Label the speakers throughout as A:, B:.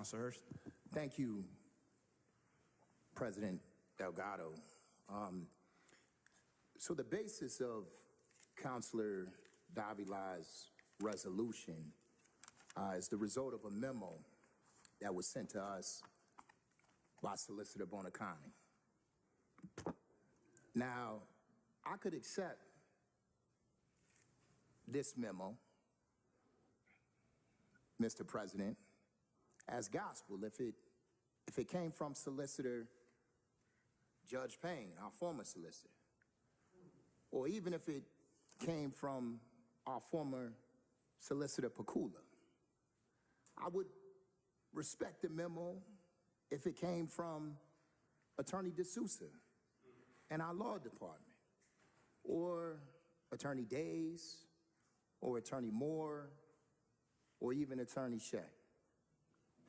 A: Councilor Hurst.
B: Thank you, President Delgado. So the basis of Councilor Davila's resolution is the result of a memo that was sent to us by Solicitor Bonacani. Now, I could accept this memo, Mr. President, as gospel if it came from Solicitor Judge Payne, our former solicitor, or even if it came from our former Solicitor Pakula. I would respect the memo if it came from Attorney D'Souza and our law department, or Attorney Days, or Attorney Moore, or even Attorney Shea,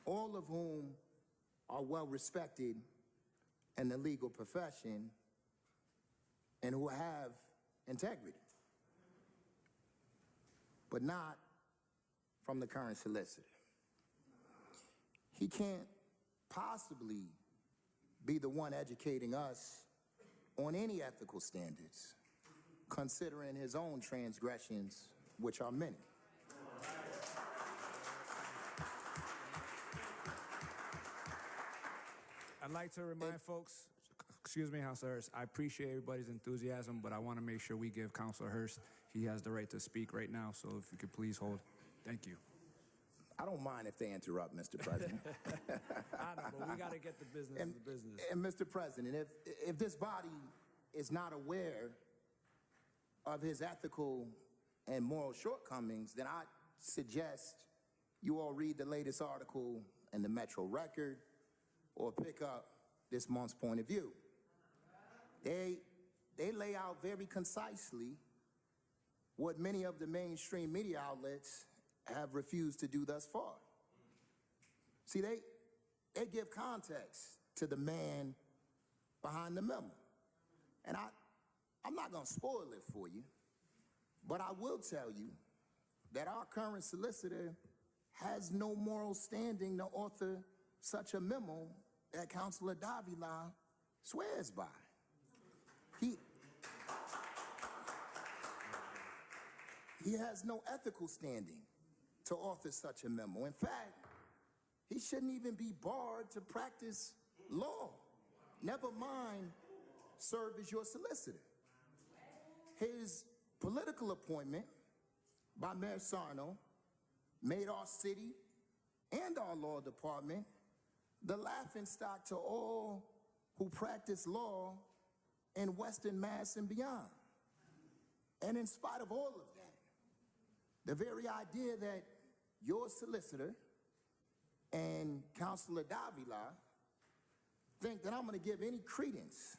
B: all of whom are well respected in the legal profession and who have integrity, but not from the current solicitor. He can't possibly be the one educating us on any ethical standards, considering his own transgressions, which are many.
A: I'd like to remind folks, excuse me, Councilor Hurst, I appreciate everybody's enthusiasm, but I want to make sure we give Councilor Hurst, he has the right to speak right now, so if you could please hold. Thank you.
B: I don't mind if they interrupt, Mr. President.
A: I know, but we got to get the business of the business.
B: And Mr. President, if this body is not aware of his ethical and moral shortcomings, then I suggest you all read the latest article in the Metro Record or pick up this month's Point of View. They lay out very concisely what many of the mainstream media outlets have refused to do thus far. See, they give context to the man behind the memo. And I'm not gonna spoil it for you, but I will tell you that our current solicitor has no moral standing to author such a memo that Councilor Davila swears by. He has no ethical standing to author such a memo. In fact, he shouldn't even be barred to practice law, never mind serve as your solicitor. His political appointment by Mayor Sarno made our city and our law department the laughingstock to all who practice law in Western Mass and beyond. And in spite of all of that, the very idea that your solicitor and Councilor Davila think that I'm going to give any credence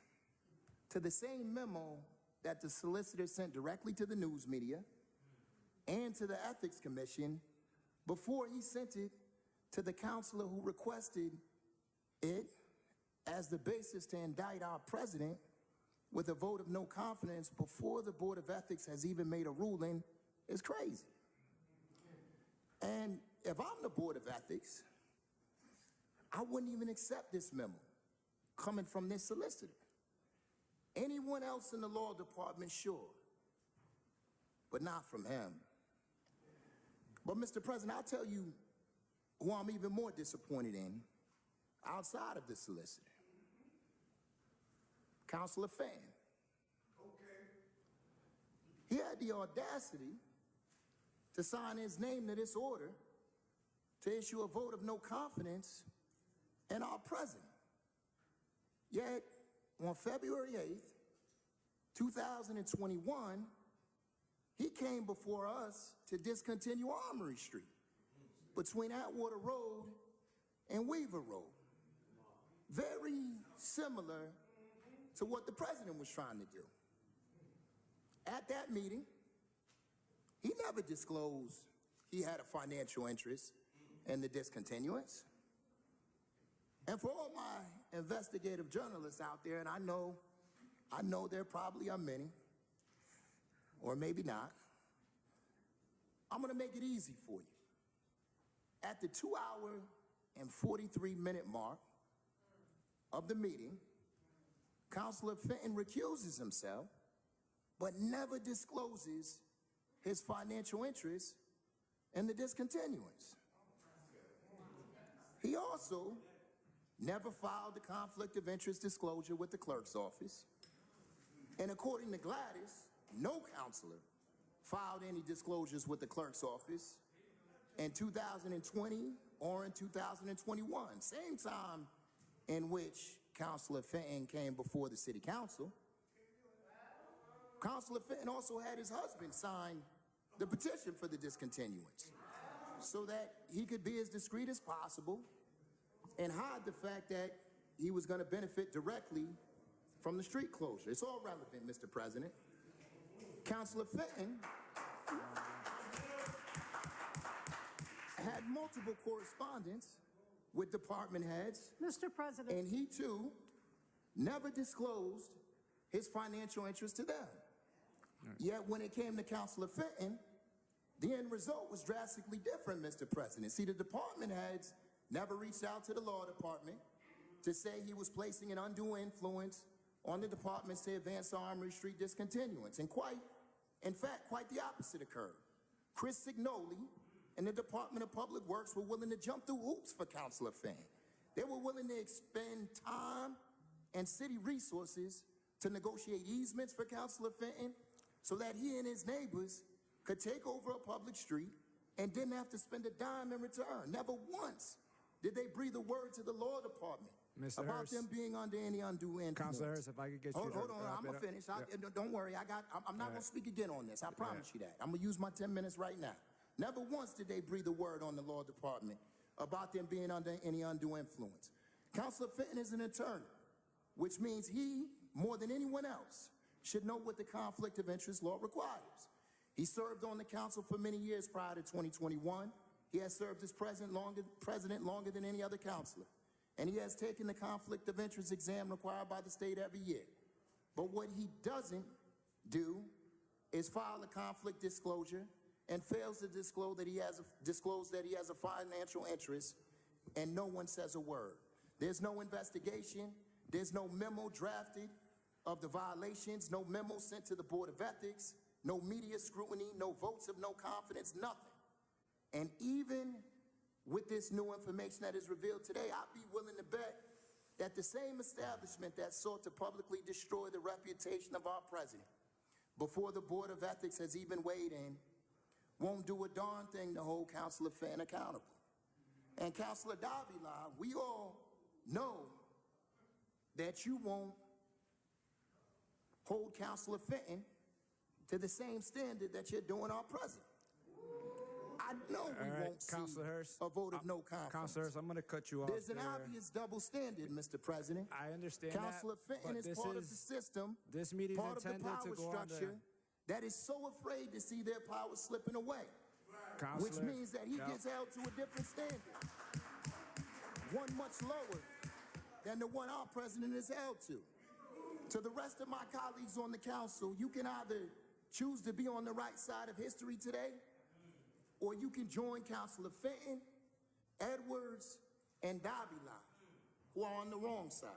B: to the same memo that the solicitor sent directly to the news media and to the Ethics Commission before he sent it to the councilor who requested it as the basis to indict our president with a vote of no confidence before the Board of Ethics has even made a ruling is crazy. And if I'm the Board of Ethics, I wouldn't even accept this memo coming from this solicitor. Anyone else in the law department, sure, but not from him. But Mr. President, I'll tell you who I'm even more disappointed in outside of the solicitor. Councilor Fan. Okay. He had the audacity to sign his name to this order to issue a vote of no confidence in our president. Yet, on February 8th, 2021, he came before us to discontinue Armory Street between Atwater Road and Weaver Road. Very similar to what the president was trying to do. At that meeting, he never disclosed he had a financial interest in the discontinuance. And for all my investigative journalists out there, and I know there probably are many, or maybe not, I'm gonna make it easy for you. At the 2-hour and 43-minute mark of the meeting, Councilor Fenton recuses himself, but never discloses his financial interest in the discontinuance. He also never filed a conflict of interest disclosure with the clerk's office. And according to Gladys, no counselor filed any disclosures with the clerk's office in 2020 or in 2021, same time in which Councilor Fenton came before the city council. Councilor Fenton also had his husband sign the petition for the discontinuance so that he could be as discreet as possible and hide the fact that he was going to benefit directly from the street closure. It's all relevant, Mr. President. Councilor Fenton had multiple correspondence with department heads.
C: Mr. President.
B: And he, too, never disclosed his financial interest to them. Right. Yet when it came to Councilor Fenton, the end result was drastically different, Mr. President. See, the department heads never reached out to the law department to say he was placing an undue influence on the departments to advance the Armory Street discontinuance. And in fact, quite the opposite occurred. Chris Signoli and the Department of Public Works were willing to jump through hoops for Councilor Fenton. They were willing to expend time and city resources to negotiate easements for Councilor Fenton so that he and his neighbors could take over a public street and didn't have to spend a dime in return. Never once did they breathe a word to the law department about
A: Hurst,
B: them being under any undue influence.
A: Councilor Hurst, if I could get you
B: Hold on, I'm gonna finish. Don't worry, I'm not gonna speak again on this. I promise you that. I'm gonna use my 10 minutes right now. Never once did they breathe a word on the law department about them being under any undue influence. Councilor Fenton is an attorney, which means he, more than anyone else, should know what the conflict of interest law requires. He served on the council for many years prior to 2021. He has served as president longer than any other councilor. And he has taken the conflict of interest exam required by the state every year. But what he doesn't do is file a conflict disclosure and fails to disclose that he has a financial interest, and no one says a word. There's no investigation. There's no memo drafted of the violations, no memo sent to the Board of Ethics, no media scrutiny, no votes of no confidence, nothing. And even with this new information that is revealed today, I'd be willing to bet that the same establishment that sought to publicly destroy the reputation of our president before the Board of Ethics has even weighed in won't do a darn thing to hold Councilor Fenton accountable. And Councilor Davila, we all know that you won't hold Councilor Fenton to the same standard that you're doing our president. I know we won't see a vote of no confidence.
A: Councilor Hurst, I'm going to cut you off.
B: There's an obvious double standard, Mr. President.
A: I understand
B: Councilor Fenton is part of the system,
A: this meeting
B: part of the
A: intended
B: power
A: to go
B: structure that is so afraid to see their power slipping away, which means that he gets held to a different standard, one much lower than the one our president is held to. To the rest of my colleagues on the council, you can either choose to be on the right side of history today, or you can join Councilor Fenton, Edwards, and Davila, who are on the wrong side.